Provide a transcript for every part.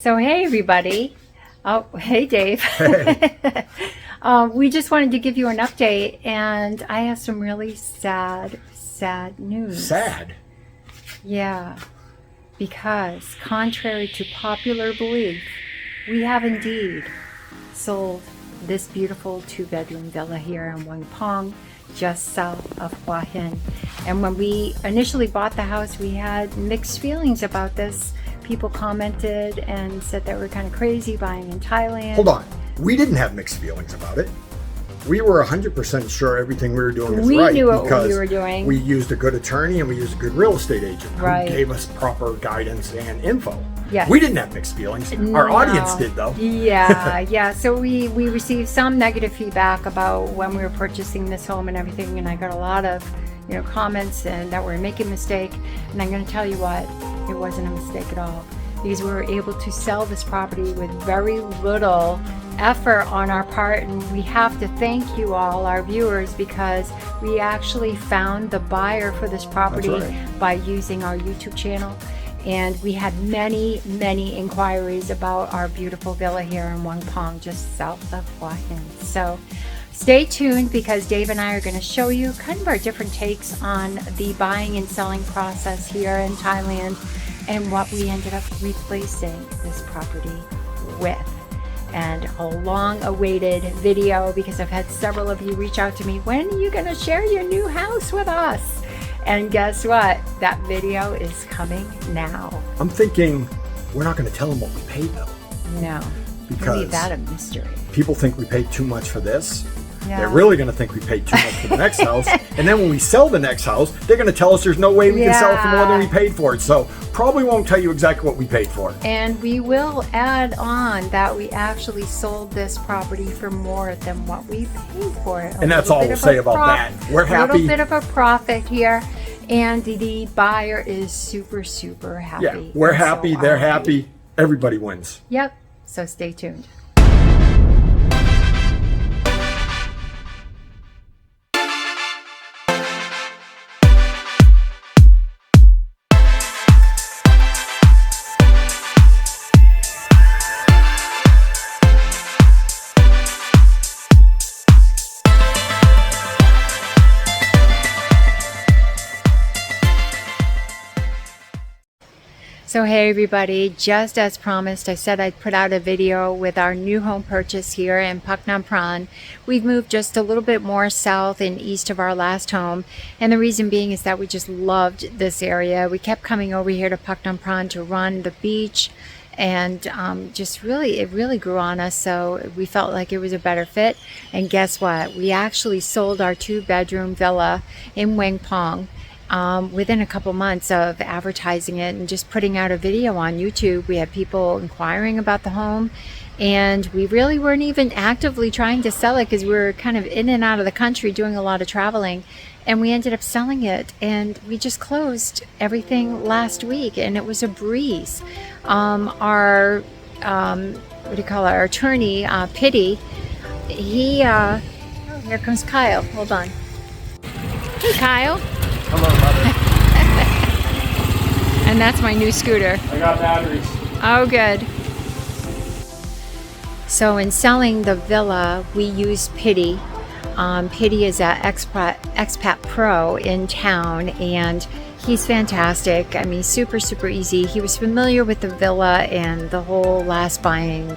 So hey everybody. Oh, hey Dave. Hey. We just wanted to give you an update, and I have some really sad news. Sad? Yeah, because contrary to popular belief, we have indeed sold this beautiful 2-bedroom villa here in Wang Pong, just south of Hua Hin. And when we initially bought the house, we had mixed feelings about this. People commented and said that we're kind of crazy buying in Thailand. Hold on. We didn't have mixed feelings about it. We were 100% sure everything we were doing was right. We knew what because we were doing. We used a good attorney and we used a good real estate agent Right. who gave us proper guidance and info. Yes. We didn't have mixed feelings. Our audience did, though. Yeah. So we received some negative feedback about when we were purchasing this home and everything, and I got a lot of comments and that we're making a mistake. And I'm going to tell you what, it wasn't a mistake at all, because we were able to sell this property with very little effort on our part. And we have to thank you all, our viewers, because we actually found the buyer for this property by using our YouTube channel. And we had many inquiries about our beautiful villa here in Wang Pong, just south of Hua Hin. So stay tuned, because Dave and I are going to show you kind of our different takes on the buying and selling process here in Thailand and what we ended up replacing this property with. And a long-awaited video, because I've had several of you reach out to me, when are you going to share your new house with us? And guess what? That video is coming now. I'm thinking we're not going to tell them what we paid, though. No. Because leave that a mystery. People think we paid too much for this. Yeah. They're really going to think we paid too much for the next house. And then when we sell the next house, they're going to tell us there's no way we can sell it for more than we paid for it. So probably won't tell you exactly what we paid for it. And we will add on that we actually sold this property for more than what we paid for it. And that's all we'll say about that. We're happy. A little bit of a profit here. And the buyer is super happy. Yeah, we're happy. So they're happy. Everybody wins. Yep. So stay tuned. So hey everybody, just as promised, I said I'd put out a video with our new home purchase here in Paknampran. We've moved just a little bit more south and east of our last home, and the reason being is that we just loved this area. We kept coming over here to Paknampran to run the beach, and it really grew on us, so we felt like it was a better fit. And guess what? We actually sold our 2-bedroom villa in Wang Pong. Within a couple months of advertising it and just putting out a video on YouTube. We had people inquiring about the home, and we really weren't even actively trying to sell it because we were kind of in and out of the country doing a lot of traveling, and we ended up selling it, and we just closed everything last week, and it was a breeze. Our our attorney, Piti, he oh, here comes Kyle. Hold on. Hey Kyle. Hello, buddy. And that's my new scooter. I got batteries. Oh, good. So in selling the villa, we used Piti. Piti is an EXpat Pro in town, and he's fantastic. I mean, super easy. He was familiar with the villa and the whole last buying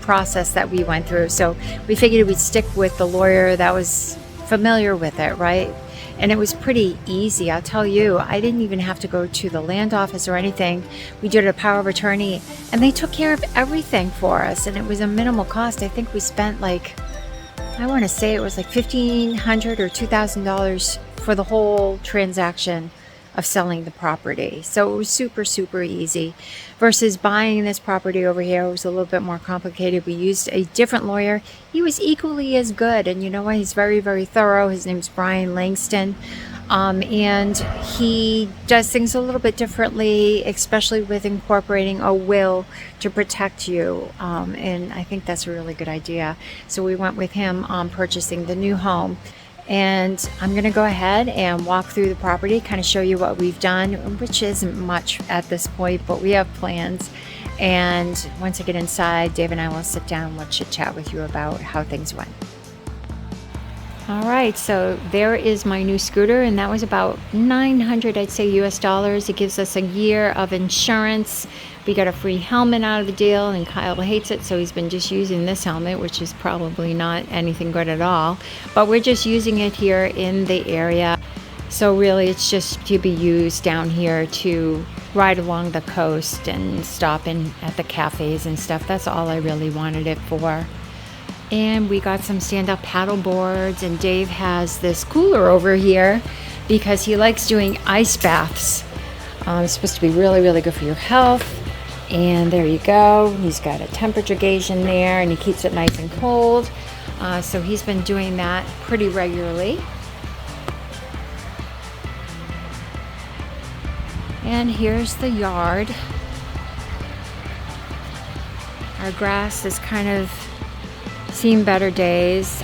process that we went through. So we figured we'd stick with the lawyer that was familiar with it, right? And it was pretty easy. I'll tell you, I didn't even have to go to the land office or anything. We did a power of attorney, and they took care of everything for us, and it was a minimal cost. I think we spent I want to say it was like $1,500 or $2,000 for the whole transaction of selling the property. So it was super easy. Versus buying this property over here, it was a little bit more complicated. We used a different lawyer. He was equally as good, and you know what? He's very thorough. His name's Brian Langston, and he does things a little bit differently, especially with incorporating a will to protect you, and I think that's a really good idea. So we went with him on purchasing the new home. And I'm going to go ahead and walk through the property, kind of show you what we've done, which isn't much at this point, but we have plans. And once I get inside, Dave and I will sit down and we'll chit chat with you about how things went. All right, so there is my new scooter, and that was about 900, I'd say, US dollars. It gives us a year of insurance. We got a free helmet out of the deal, and Kyle hates it, so he's been just using this helmet, which is probably not anything good at all. But we're just using it here in the area. So really, it's just to be used down here to ride along the coast and stop in at the cafes and stuff. That's all I really wanted it for. And we got some stand-up paddle boards, and Dave has this cooler over here because he likes doing ice baths. It's supposed to be really, really good for your health. And there you go. He's got a temperature gauge in there, and he keeps it nice and cold. So he's been doing that pretty regularly. And here's the yard. Our grass is kind of seen better days,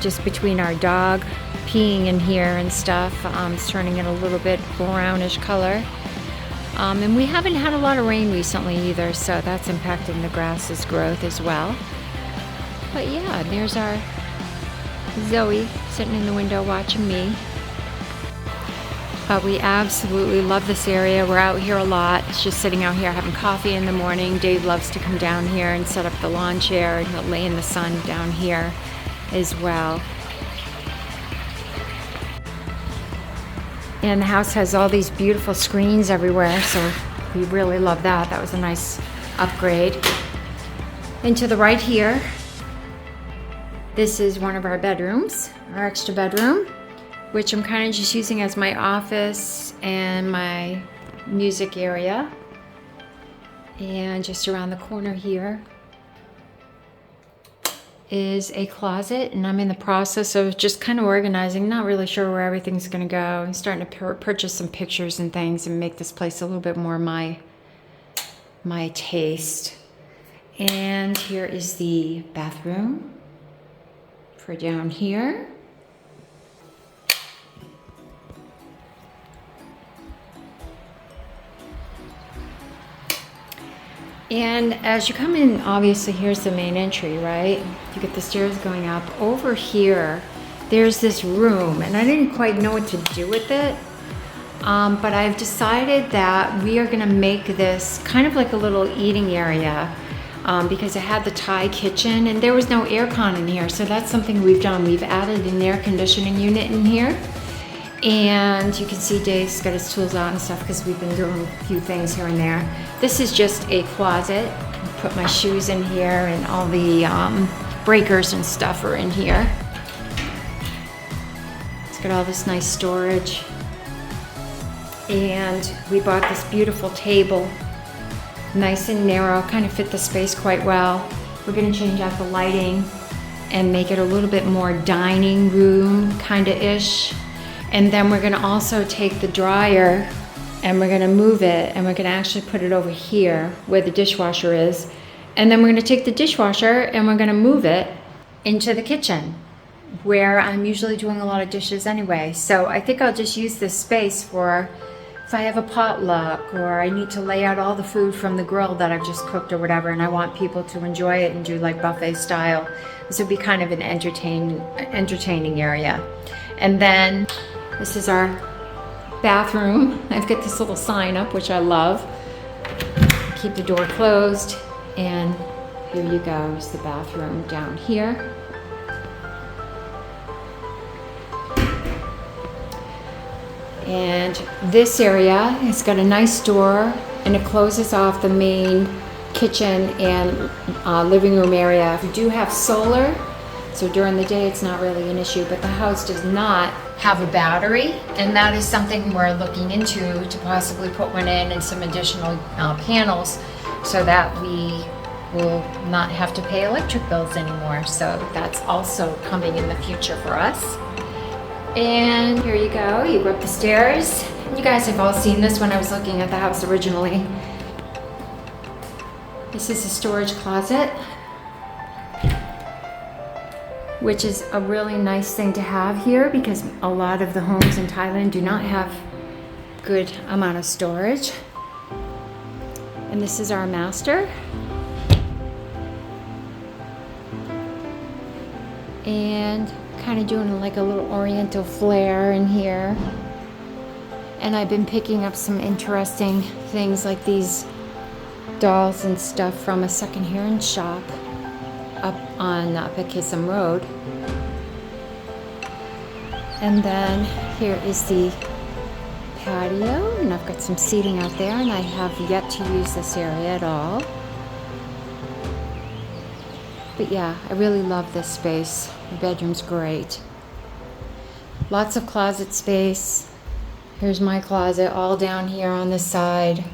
just between our dog peeing in here and stuff. It's turning it a little bit brownish color. And we haven't had a lot of rain recently either, so that's impacting the grass's growth as well. But yeah, there's our Zoe sitting in the window watching me. But we absolutely love this area. We're out here a lot. It's just sitting out here having coffee in the morning. Dave loves to come down here and set up the lawn chair, and he'll lay in the sun down here as well. And the house has all these beautiful screens everywhere, so we really love that. That was a nice upgrade. And to the right here, this is one of our bedrooms, our extra bedroom, which I'm kind of just using as my office and my music area. And just around the corner here is a closet, and I'm in the process of just kind of organizing, not really sure where everything's gonna go. I'm starting to purchase some pictures and things and make this place a little bit more my taste. And here is the bathroom for down here. And as you come in, obviously here's the main entry, right? You get the stairs going up. Over here, there's this room, and I didn't quite know what to do with it. But I've decided that we are gonna make this kind of like a little eating area, because I had the Thai kitchen and there was no aircon in here. So that's something we've done. We've added an air conditioning unit in here. And you can see Dave's got his tools out and stuff because we've been doing a few things here and there. This is just a closet. Put my shoes in here, and all the breakers and stuff are in here. It's got all this nice storage. And we bought this beautiful table, nice and narrow, kind of fit the space quite well. We're gonna change out the lighting and make it a little bit more dining room kinda-ish. And then we're gonna also take the dryer and we're gonna move it, and we're gonna actually put it over here where the dishwasher is. And then we're gonna take the dishwasher and we're gonna move it into the kitchen where I'm usually doing a lot of dishes anyway. So I think I'll just use this space for if I have a potluck or I need to lay out all the food from the grill that I've just cooked or whatever, and I want people to enjoy it and do like buffet style. This would be kind of an entertaining area. And then this is our bathroom. I've got this little sign up, which I love. Keep the door closed, and here you go, is the bathroom down here. And this area has got a nice door, and it closes off the main kitchen and living room area. We do have solar, so during the day it's not really an issue, but the house does not have a battery, and that is something we're looking into, to possibly put one in and some additional panels so that we will not have to pay electric bills anymore. So that's also coming in the future for us. And here you go, you go up the stairs. You guys have all seen this when I was looking at the house originally. This is a storage closet, which is a really nice thing to have here because a lot of the homes in Thailand do not have good amount of storage. And And this is our master. And kind of doing like a little oriental flair in here. And I've been picking up some interesting things like these dolls and stuff from a secondhand shop up on Pakistan Road. And then here is the patio, and I've got some seating out there, and I have yet to use this area at all. But yeah, I really love this space. The bedroom's great. Lots of closet space. Here's my closet all down here on this side.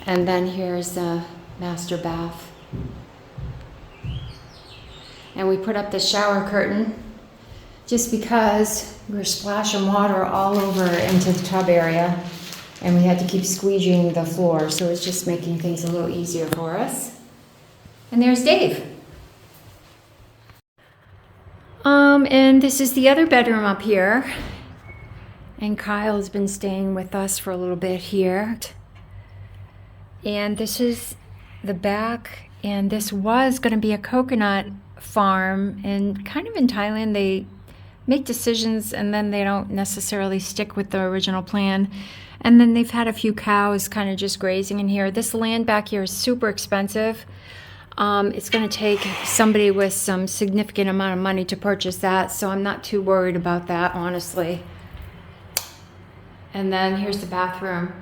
And then here's the master bath. And we put up the shower curtain just because we were splashing water all over into the tub area, and we had to keep squeegeeing the floor, so it's just making things a little easier for us. And there's Dave. And this is the other bedroom up here. And Kyle's been staying with us for a little bit here. And this is the back, and this was going to be a coconut farm, and kind of in Thailand they make decisions and then they don't necessarily stick with the original plan. And then they've had a few cows kind of just grazing in here. This land back here is super expensive. It's going to take somebody with some significant amount of money to purchase that, so I'm not too worried about that, honestly. And then here's the bathroom.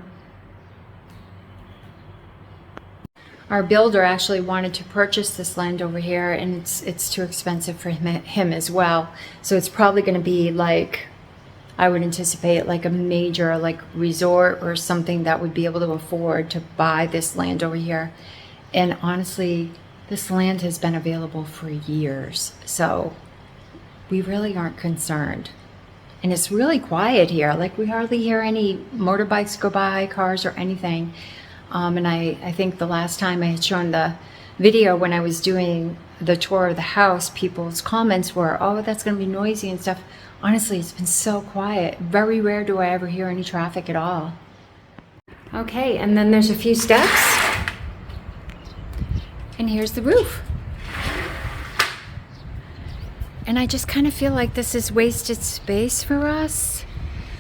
Our builder actually wanted to purchase this land over here, and it's too expensive for him as well. So it's probably going to be like, I would anticipate like a major like resort or something that would be able to afford to buy this land over here. And honestly, this land has been available for years, so we really aren't concerned. And it's really quiet here. Like, we hardly hear any motorbikes go by, cars or anything. And I think the last time I had shown the video when I was doing the tour of the house, people's comments were, oh, that's going to be noisy and stuff. Honestly, it's been so quiet. Very rare do I ever hear any traffic at all. Okay, and then there's a few steps. And here's the roof. And I just kind of feel like this is wasted space for us.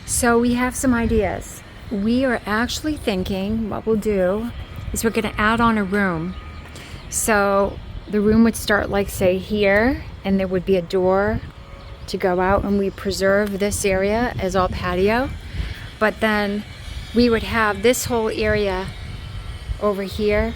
So we have some ideas. We are actually thinking what we'll do is we're going to add on a room. So the room would start like, say, here, and there would be a door to go out, and we preserve this area as all patio. But then we would have this whole area over here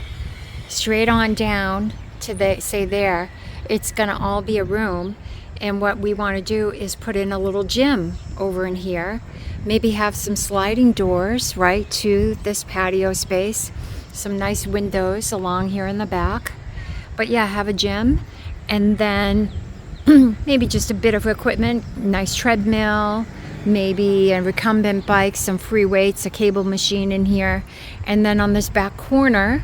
straight on down to the, say there, it's going to all be a room. And what we want to do is put in a little gym over in here. Maybe have some sliding doors right to this patio space. Some nice windows along here in the back. But yeah, have a gym. And then maybe just a bit of equipment. Nice treadmill. Maybe a recumbent bike, some free weights, a cable machine in here. And then on this back corner,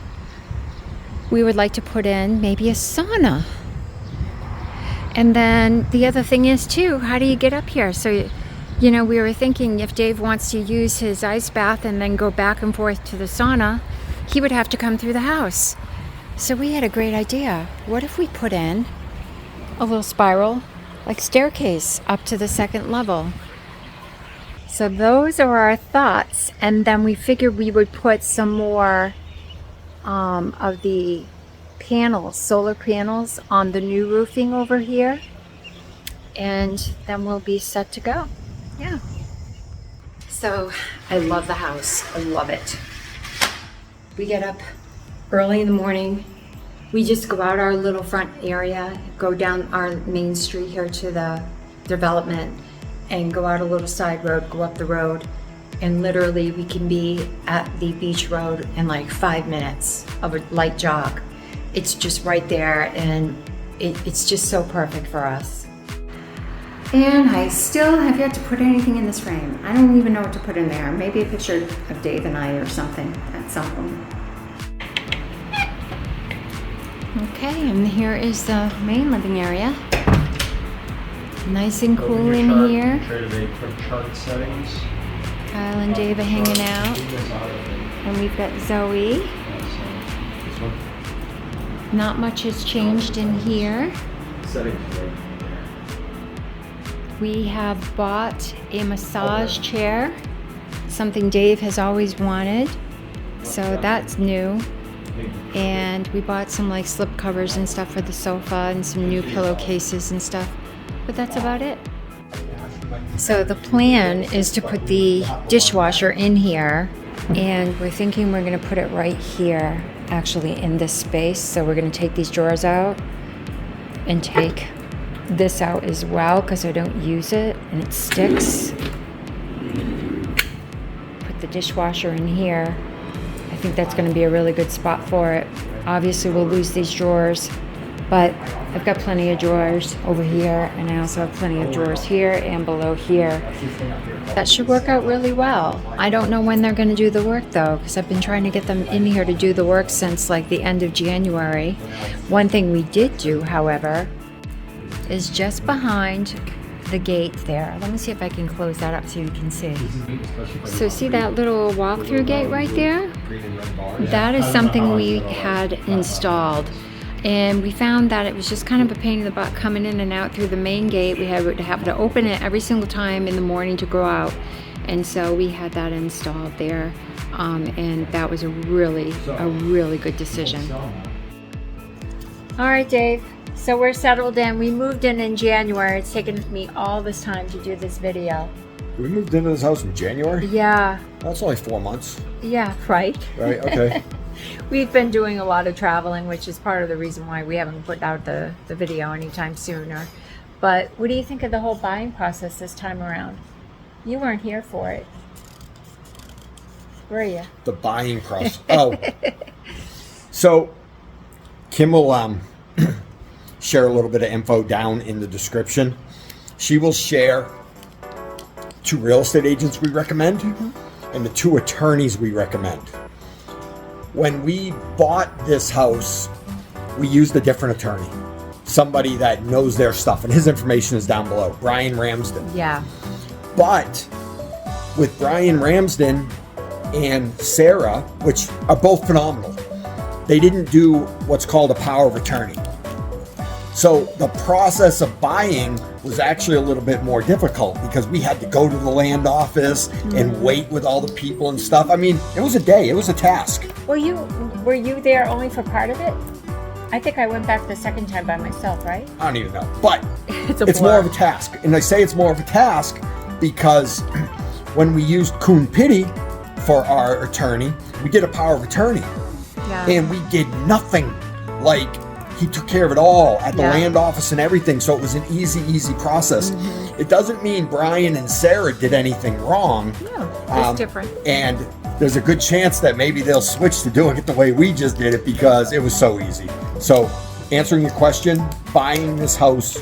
we would like to put in maybe a sauna. And then the other thing is too, how do you get up here? So, you know, we were thinking if Dave wants to use his ice bath and then go back and forth to the sauna, he would have to come through the house. So we had a great idea. What if we put in a little spiral, like staircase up to the second level? So those are our thoughts. And then we figured we would put some more of the panels, solar panels on the new roofing over here, and then we'll be set to go. Yeah. So I love the house. I love it. We get up early in the morning. We just go out our little front area, go down our main street here to the development, and go out a little side road, go up the road, and literally we can be at the beach road in like 5 minutes of a light jog. It's just right there, and it's just so perfect for us. And I still have yet to put anything in this frame. I don't even know what to put in there. Maybe a picture of Dave and I or something at some point. Okay, and here is the main living area. Nice and cool in here. Quick chart settings. Kyle and Dave are hanging out. And we've got Zoe. Yes. Not much has changed in here. We have bought a massage chair, something Dave has always wanted. So that's new. And we bought some like slip covers and stuff for the sofa and some new pillowcases and stuff. But that's about it. So the plan is to put the dishwasher in here, and we're thinking we're gonna put it right here, actually in this space. So we're gonna take these drawers out and take this out as well because I don't use it and it sticks. Put the dishwasher in here. I think that's gonna be a really good spot for it. Obviously we'll lose these drawers, but I've got plenty of drawers over here, and I also have plenty of drawers here and below here. That should work out really well. I don't know when they're going to do the work though, because I've been trying to get them in here to do the work since like the end of January. One thing we did do, however, is just behind the gate there. Let me see if I can close that up so you can see. So see that little walk-through gate right there? That is something we had installed. And we found that it was just kind of a pain in the butt coming in and out through the main gate. We would have to open it every single time in the morning to go out. And so we had that installed there. And that was a really good decision. All right, Dave. So we're settled in. We moved in January. It's taken me all this time to do this video. We moved into this house in January? Yeah. That's only 4 months. Yeah, right. Right, okay. We've been doing a lot of traveling, which is part of the reason why we haven't put out the video anytime sooner. But what do you think of the whole buying process this time around? You weren't here for it, were you? The buying process. Oh. So, Kim will share a little bit of info down in the description. She will share 2 real estate agents we recommend and the 2 attorneys we recommend. When we bought this house, we used a different attorney, somebody that knows their stuff, and his information is down below, Brian Ramsden. Yeah. But with Brian Ramsden and Sarah, which are both phenomenal, they didn't do what's called a power of attorney. So the process of buying was actually a little bit more difficult because we had to go to the land office and wait with all the people and stuff. I mean, it was a day, it was a task. Were you there only for part of it? I think I went back the second time by myself, right? I don't even know, but it's more of a task. And I say it's more of a task because when we used Piti for our attorney, we did a power of attorney. Yeah. And we did nothing. Like, he took care of it all at the land office and everything, so it was an easy process. It doesn't mean Brian and Sarah did anything wrong. No, it's different. And there's a good chance that maybe they'll switch to doing it the way we just did it because it was so easy. So, answering your question, buying this house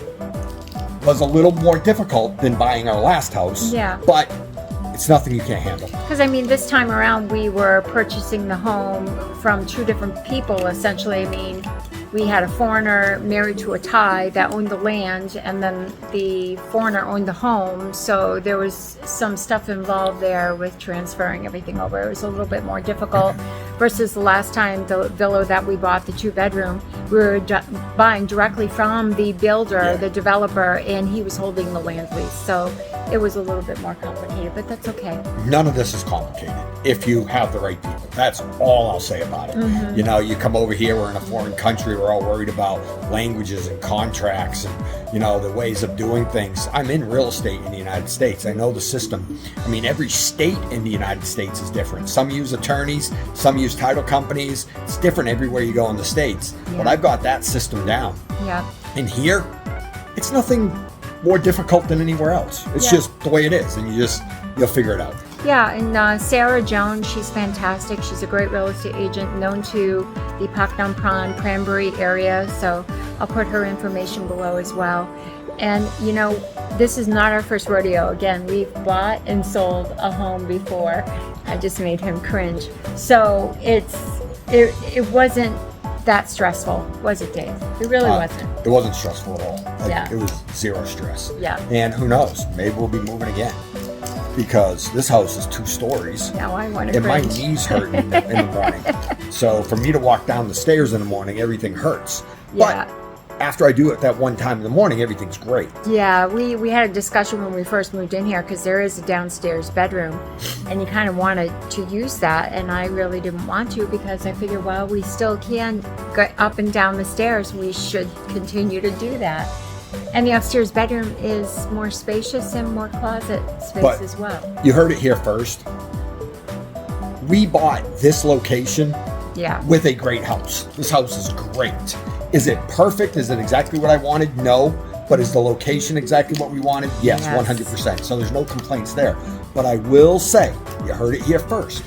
was a little more difficult than buying our last house. Yeah. But it's nothing you can't handle. Because I mean, this time around we were purchasing the home from 2 different people, essentially. I mean, we had a foreigner married to a Thai that owned the land, and then the foreigner owned the home. So there was some stuff involved there with transferring everything over. It was a little bit more difficult versus the last time, the villa that we bought, the 2-bedroom, we were buying directly from the builder, the developer, and he was holding the land lease. So it was a little bit more complicated, but that's okay. None of this is complicated if you have the right people. That's all I'll say about it. You know, you come over here, we're in a foreign country, we're all worried about languages and contracts and, you know, the ways of doing things. I'm in real estate in the United States. I know the system. I mean, every state in the United States is different. Some use attorneys, some use title companies. It's different everywhere you go in the States. But I've got that system down. Yeah. And here, it's nothing more difficult than anywhere else. It's just the way it is, and you'll figure it out. Yeah, and Sarah Joan, she's fantastic. She's a great real estate agent known to the Paknampran, Pranburi area, so I'll put her information below as well. And you know, this is not our first rodeo. Again, we've bought and sold a home before. I just made him cringe. So it wasn't that stressful, was it, Dave? It really wasn't. It wasn't stressful at all. Yeah. It was zero stress. Yeah. And who knows? Maybe we'll be moving again. because this house is 2 stories. Now I want to And my cringe. knees hurt in the morning. So for me to walk down the stairs in the morning, everything hurts. Yeah. But after I do it that one time in the morning, everything's great. Yeah, we had a discussion when we first moved in here because there is a downstairs bedroom and you kind of wanted to use that, and I really didn't want to because I figured, well, we still can go up and down the stairs. We should continue to do that. And the upstairs bedroom is more spacious and more closet space But as well. you heard it here first. We bought this location Yeah. with a great house. This house is great. Is it perfect? Is it exactly what I wanted? No. But is the location exactly what we wanted? Yes, Yes. 100%. So there's no complaints there. But I will say, you heard it here first.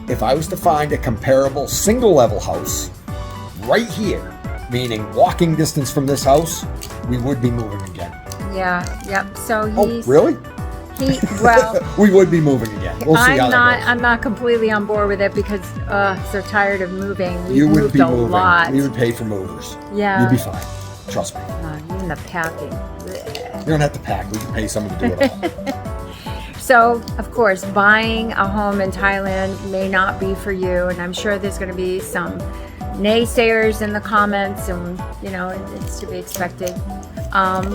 If I was to find a comparable single level house right here, meaning walking distance from this house, we would be moving again. Yeah. Yep. So Oh, he's really? well. We would be moving again. We'll see how that goes. I'm not completely on board with it because so tired of moving. We've You would moved be a moving. lot. We would pay for movers. Yeah. You'd be fine. Trust me. Even the packing. You don't have to pack. We can pay someone to do it all. So, of course, buying a home in Thailand may not be for you, and I'm sure there's going to be some naysayers in the comments, and it's to be expected.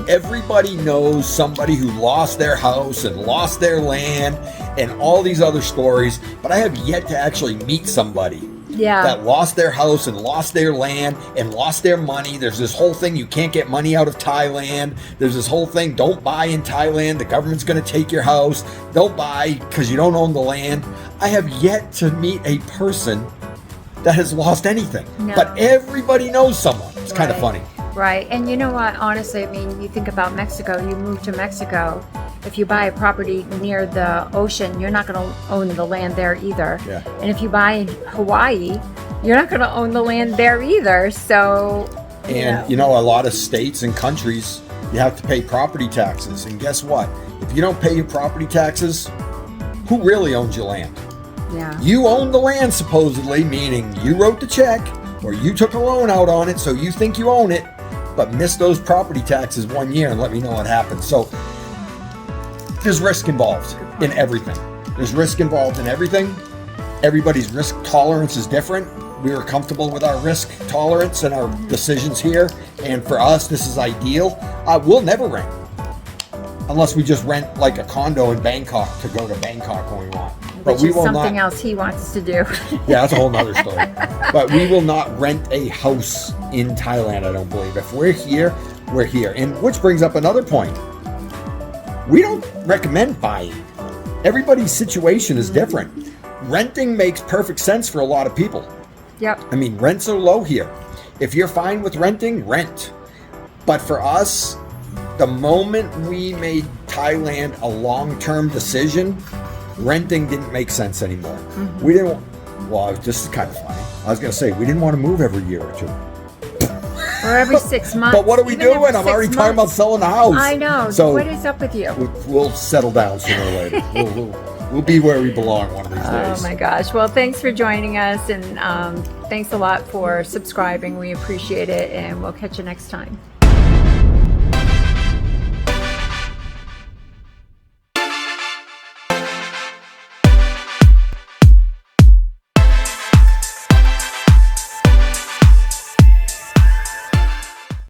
Everybody knows somebody who lost their house and lost their land and all these other stories, but I have yet to actually meet somebody that lost their house and lost their land and lost their money. There's this whole thing, you can't get money out of Thailand. There's this whole thing, don't buy in Thailand. The government's going to take your house. Don't buy because you don't own the land. I have yet to meet a person that has lost anything. No. But everybody knows someone. It's kind of funny. Right. And you know what? Honestly, I mean, you think about Mexico, you move to Mexico. If you buy a property near the ocean, you're not going to own the land there either. Yeah. And if you buy in Hawaii, you're not going to own the land there either. So, And a lot of states and countries, you have to pay property taxes. And guess what? If you don't pay your property taxes, who really owns your land? yeah. You own the land, supposedly, meaning you wrote the check or you took a loan out on it, so you think you own it, but miss those property taxes 1 year and let me know what happens. So there's risk involved in everything. There's risk involved in everything. Everybody's risk tolerance is different. We are comfortable with our risk tolerance and our decisions here. And for us, this is ideal. We'll never rent unless we just rent like a condo in Bangkok to go to Bangkok when we want. But Which we is will something not. else he wants to do. Yeah, that's a whole nother story. But we will not rent a house in Thailand, I don't believe. If we're here, we're here. And which brings up another point. We don't recommend buying. Everybody's situation is different. Renting makes perfect sense for a lot of people. Yep. I mean, rents are low here. If you're fine with renting, rent. But for us, the moment we made Thailand a long-term decision, renting didn't make sense anymore. We didn't, well, this is kind of funny. I was going to say, we didn't want to move every year or two. Or every 6 months. But what are we Even every doing? I'm 6 already talking about months. selling the house. I know. So What is up with you? we'll settle down sooner or later. We'll be where we belong one of these Oh days. my gosh. Well, thanks for joining us, and thanks a lot for subscribing. We appreciate it, and we'll catch you next time.